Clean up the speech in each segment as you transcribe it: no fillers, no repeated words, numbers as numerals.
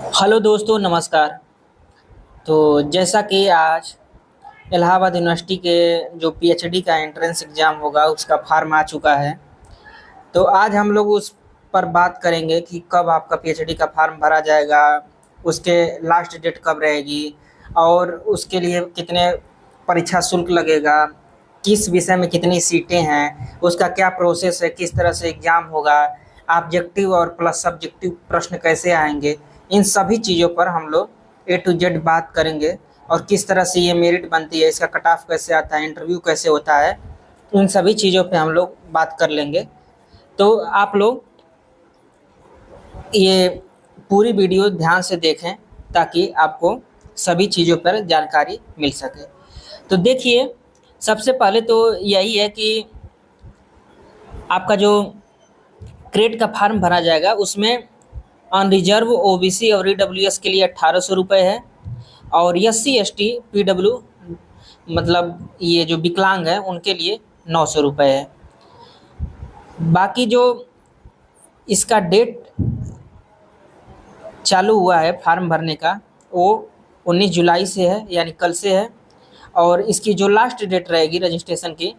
Hello दोस्तों, नमस्कार। तो जैसा कि आज इलाहाबाद यूनिवर्सिटी के जो पीएचडी का एंट्रेंस एग्ज़ाम होगा उसका फॉर्म आ चुका है। तो आज हम लोग उस पर बात करेंगे कि कब आपका पीएचडी का फॉर्म भरा जाएगा, उसके लास्ट डेट कब रहेगी और उसके लिए कितने परीक्षा शुल्क लगेगा, किस विषय में कितनी सीटें हैं, उसका क्या प्रोसेस है, किस तरह से एग्ज़ाम होगा, ऑब्जेक्टिव और प्लस सब्जेक्टिव प्रश्न कैसे आएंगे। इन सभी चीज़ों पर हम लोग ए टू जेड बात करेंगे और किस तरह से ये मेरिट बनती है, इसका कट ऑफ कैसे आता है, इंटरव्यू कैसे होता है, इन सभी चीज़ों पे हम लोग बात कर लेंगे। तो आप लोग ये पूरी वीडियो ध्यान से देखें ताकि आपको सभी चीज़ों पर जानकारी मिल सके। तो देखिए, सबसे पहले तो यही है कि आपका जो क्रेट का फॉर्म भरा जाएगा उसमें अनरिजर्व ओबीसी और ईडब्ल्यूएस के लिए 1800 रुपये है और एससी एसटी पीडब्ल्यू मतलब ये जो विकलांग हैं उनके लिए 900 रुपये है। बाकी जो इसका डेट चालू हुआ है फॉर्म भरने का वो 19 जुलाई से है, यानी कल से है। और इसकी जो लास्ट डेट रहेगी रजिस्ट्रेशन की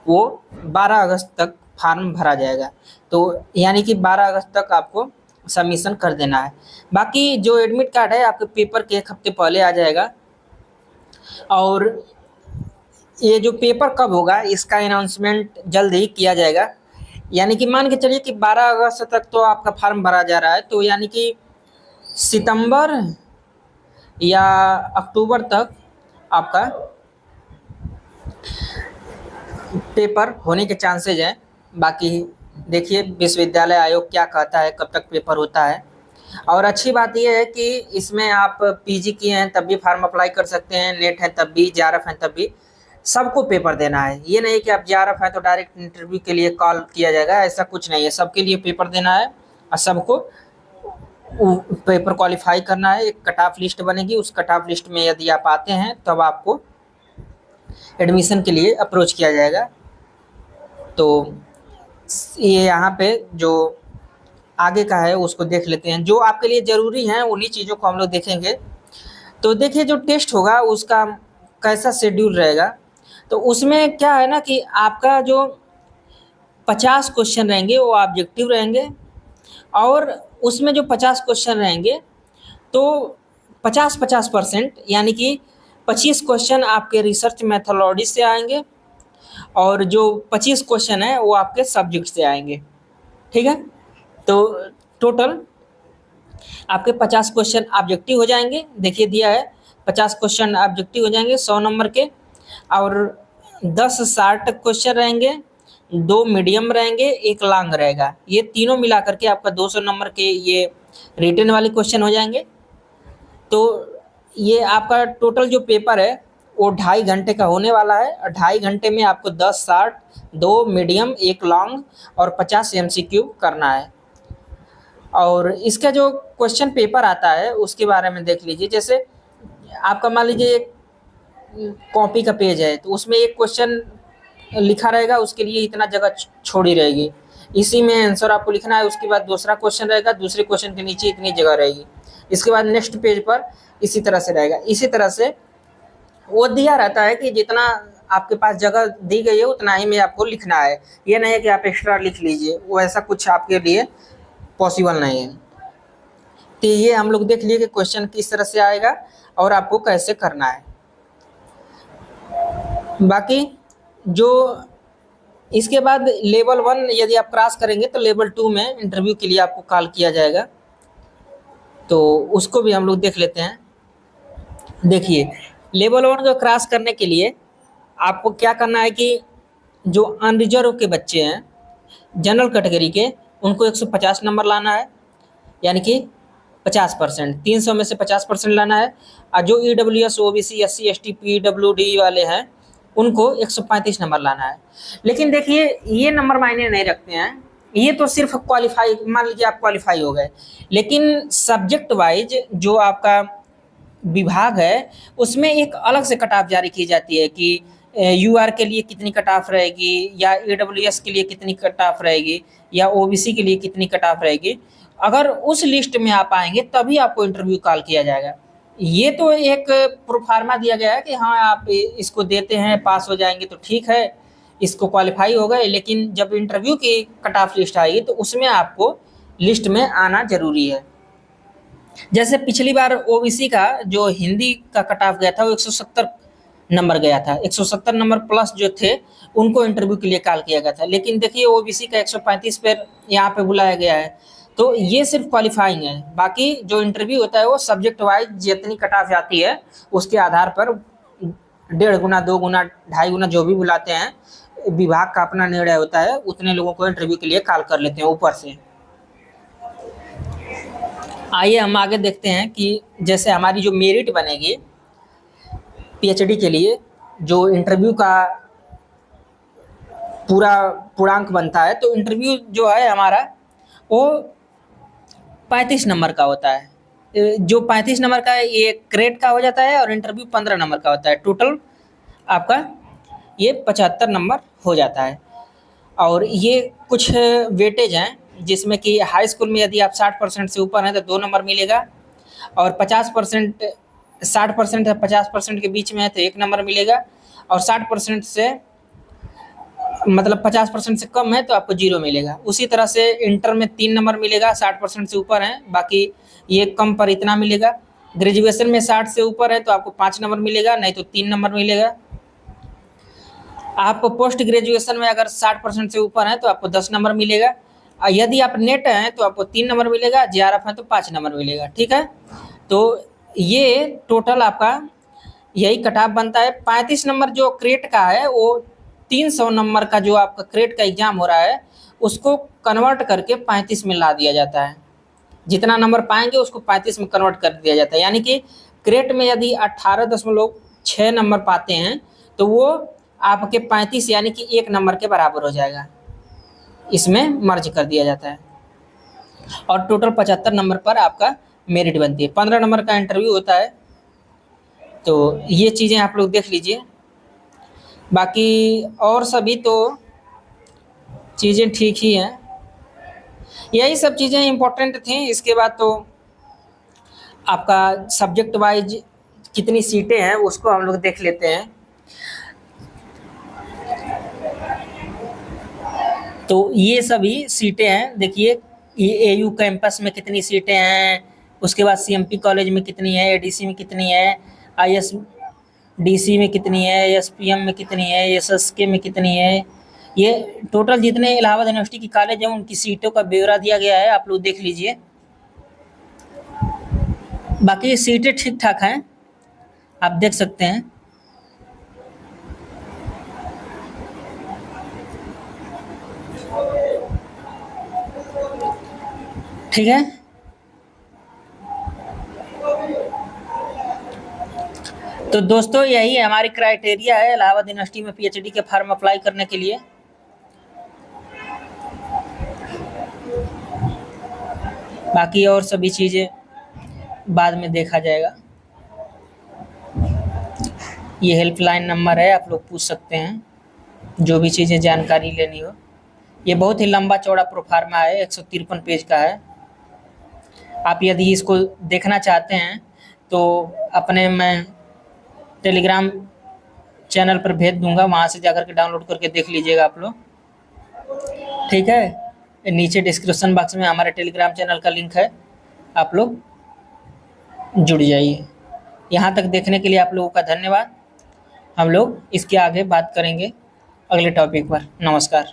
वो 12 अगस्त तक फॉर्म भरा जाएगा। तो यानी कि 12 अगस्त तक आपको सबमिशन कर देना है। बाकी जो एडमिट कार्ड है आपके पेपर के 1 हफ्ते पहले आ जाएगा। और ये जो पेपर कब होगा इसका अनाउंसमेंट जल्द ही किया जाएगा। यानी कि मान के चलिए कि 12 अगस्त तक तो आपका फॉर्म भरा जा रहा है, तो यानी कि सितंबर या अक्टूबर तक आपका पेपर होने के चांसेज हैं। बाकी देखिए विश्वविद्यालय आयोग क्या कहता है, कब तक पेपर होता है। और अच्छी बात यह है कि इसमें आप पीजी किए हैं तब भी फॉर्म अप्लाई कर सकते हैं, नेट है तब भी, जेआरएफ है तब भी, सबको पेपर देना है। ये नहीं कि आप जेआरएफ है तो डायरेक्ट इंटरव्यू के लिए कॉल किया जाएगा, ऐसा कुछ नहीं है। सबके लिए पेपर देना है और सबको पेपर क्वालिफाई करना है। एक कट ऑफ लिस्ट बनेगी, उस कट ऑफ लिस्ट में यदि आप आते हैं तब आपको एडमिशन के लिए अप्रोच किया जाएगा। तो ये यहाँ पे जो आगे का है उसको देख लेते हैं। जो आपके लिए ज़रूरी हैं उन्हीं चीज़ों को हम लोग देखेंगे। तो देखिए, जो टेस्ट होगा उसका कैसा शेड्यूल रहेगा। तो उसमें क्या है ना कि आपका जो 50 क्वेश्चन रहेंगे वो ऑब्जेक्टिव रहेंगे और उसमें जो 50 क्वेश्चन रहेंगे तो 50-50% यानी कि 25 क्वेश्चन आपके रिसर्च मैथोलॉजी से आएंगे और जो 25 क्वेश्चन है वो आपके सब्जेक्ट से आएंगे। ठीक है, तो टोटल आपके 50 क्वेश्चन ऑब्जेक्टिव हो जाएंगे। देखिए दिया है 50 क्वेश्चन ऑब्जेक्टिव हो जाएंगे 100 नंबर के, और 10 शार्ट क्वेश्चन रहेंगे, 2 मीडियम रहेंगे, 1 लॉन्ग रहेगा। ये तीनों मिला करके आपका 200 नंबर के ये रिटन वाले क्वेश्चन हो जाएंगे। तो ये आपका टोटल जो पेपर है वो 2.5 घंटे का होने वाला है और 2.5 घंटे में आपको 10 शार्ट, 2 मीडियम, 1 लॉन्ग और 50 एमसीक्यू करना है। और इसका जो क्वेश्चन पेपर आता है उसके बारे में देख लीजिए। जैसे आपका मान लीजिए एक कॉपी का पेज है तो उसमें एक क्वेश्चन लिखा रहेगा, उसके लिए इतना जगह छोड़ी रहेगी, इसी में आंसर आपको लिखना है। उसके बाद दूसरा क्वेश्चन रहेगा, दूसरे क्वेश्चन के नीचे इतनी जगह रहेगी, इसके बाद नेक्स्ट पेज पर इसी तरह से रहेगा। इसी तरह से वो दिया रहता है कि जितना आपके पास जगह दी गई है उतना ही में आपको लिखना है। ये नहीं है कि आप एक्स्ट्रा लिख लीजिए, वो ऐसा कुछ आपके लिए पॉसिबल नहीं है। तो ये हम लोग देख लिए कि क्वेश्चन किस तरह से आएगा और आपको कैसे करना है। बाकी जो इसके बाद लेवल 1 यदि आप क्रॉस करेंगे तो लेवल 2 में इंटरव्यू के लिए आपको कॉल किया जाएगा। तो उसको भी हम लोग देख लेते हैं। देखिए, लेवल 1 को क्रॉस करने के लिए आपको क्या करना है कि जो अनरिजर्व के बच्चे हैं जनरल कैटेगरी के उनको 150 नंबर लाना है, यानी कि 50%, 300 में से 50% लाना है। और जो EWS OBC SC ST PWD वाले हैं उनको 135 नंबर लाना है। लेकिन देखिए ये नंबर मायने नहीं रखते हैं, ये तो सिर्फ क्वालिफाई, मान लीजिए आप क्वालिफाई हो गए, लेकिन सब्जेक्ट वाइज जो आपका विभाग है उसमें एक अलग से कट ऑफ जारी की जाती है कि यूआर के लिए कितनी कट ऑफ रहेगी, या ईडब्ल्यूएस के लिए कितनी कट ऑफ रहेगी, या ओबीसी के लिए कितनी कट ऑफ रहेगी। अगर उस लिस्ट में आप आएंगे तभी आपको इंटरव्यू कॉल किया जाएगा। ये तो एक प्रोफार्मा दिया गया है कि हाँ आप इसको देते हैं, पास हो जाएंगे तो ठीक है, इसको क्वालिफाई हो गए, लेकिन जब इंटरव्यू की कट ऑफ लिस्ट आएगी तो उसमें आपको लिस्ट में आना जरूरी है। जैसे पिछली बार ओबीसी का जो हिंदी का कट ऑफ गया था वो 170 नंबर गया था, 170 नंबर प्लस जो थे उनको इंटरव्यू के लिए कॉल किया गया था, लेकिन देखिए ओबीसी का 135 पर यहाँ पे बुलाया गया है। तो ये सिर्फ क्वालिफाइंग है, बाकी जो इंटरव्यू होता है वो सब्जेक्ट वाइज जितनी कट ऑफ जाती है उसके आधार पर 1.5 गुना, 2 गुना, 2.5 गुना जो भी बुलाते हैं, विभाग का अपना निर्णय होता है, उतने लोगों को इंटरव्यू के लिए कॉल कर लेते हैं ऊपर से। आइए हम आगे देखते हैं कि जैसे हमारी जो मेरिट बनेगी पीएचडी के लिए, जो इंटरव्यू का पूरा पूर्णांक बनता है, तो इंटरव्यू जो है हमारा वो 35 नंबर का होता है। जो 35 नंबर का है ये क्रेट का हो जाता है और इंटरव्यू 15 नंबर का होता है। टोटल आपका ये 75 नंबर हो जाता है। और ये कुछ वेटेज हैं जिसमें कि हाई स्कूल में यदि आप 60% से ऊपर हैं तो 2 नंबर मिलेगा, और 50% 60% या 50% के बीच में है तो 1 नंबर मिलेगा, और 60% से मतलब 50% से कम है तो आपको 0 मिलेगा। उसी तरह से इंटर में 3 नंबर मिलेगा, 60% से ऊपर है, बाकी ये कम पर इतना मिलेगा। ग्रेजुएशन में 60 से ऊपर है तो आपको 5 नंबर मिलेगा, नहीं तो 3 नंबर मिलेगा। आप पोस्ट ग्रेजुएशन में अगर 60% से ऊपर है तो आपको 10 नंबर मिलेगा। यदि आप नेट हैं तो आपको 3 नंबर मिलेगा, जेआरएफ है तो 5 नंबर मिलेगा। ठीक है, तो ये टोटल आपका यही कट ऑफ बनता है। 35 नंबर जो क्रेट का है वो 300 नंबर का जो आपका क्रेट का एग्जाम हो रहा है उसको कन्वर्ट करके 35 में ला दिया जाता है। जितना नंबर पाएंगे उसको 35 में कन्वर्ट कर दिया जाता है, यानी कि क्रेट में यदि 18.6 नंबर पाते हैं तो वो आपके 35 यानी कि 1 नंबर के बराबर हो जाएगा, इसमें मर्ज कर दिया जाता है। और टोटल 75 नंबर पर आपका मेरिट बनती है। 15 नंबर का इंटरव्यू होता है। तो ये चीज़ें आप लोग देख लीजिए, बाकी और सभी तो चीज़ें ठीक ही हैं। यही सब चीज़ें इम्पोर्टेंट थी। इसके बाद तो आपका सब्जेक्ट वाइज कितनी सीटें हैं उसको हम लोग देख लेते हैं। तो ये सभी सीटें हैं, देखिए एयू कैंपस में कितनी सीटें हैं, उसके बाद सीएमपी कॉलेज में कितनी है, एडीसी में कितनी है, आईएसडीसी में कितनी है, एसपीएम में कितनी है, एसएसके में कितनी है। ये टोटल जितने इलाहाबाद यूनिवर्सिटी की कॉलेज हैं उनकी सीटों का ब्यौरा दिया गया है, आप लोग देख लीजिए। बाकी सीटें ठीक ठाक हैं, आप देख सकते हैं। ठीक है, तो दोस्तों यही हमारी क्राइटेरिया है इलाहाबाद यूनिवर्सिटी में पीएचडी के फॉर्म अप्लाई करने के लिए। बाकी और सभी चीज़ें बाद में देखा जाएगा। ये हेल्पलाइन नंबर है, आप लोग पूछ सकते हैं जो भी चीज़ें जानकारी लेनी हो। ये बहुत ही लंबा चौड़ा प्रोफार्मा है, 153 पेज का है। आप यदि इसको देखना चाहते हैं तो अपने मैं टेलीग्राम चैनल पर भेज दूंगा, वहाँ से जाकर के डाउनलोड करके देख लीजिएगा आप लोग। ठीक है, नीचे डिस्क्रिप्शन बॉक्स में हमारे टेलीग्राम चैनल का लिंक है, आप लोग जुड़ जाइए। यहाँ तक देखने के लिए आप लोगों का धन्यवाद। हम लोग इसके आगे बात करेंगे अगले टॉपिक पर। नमस्कार।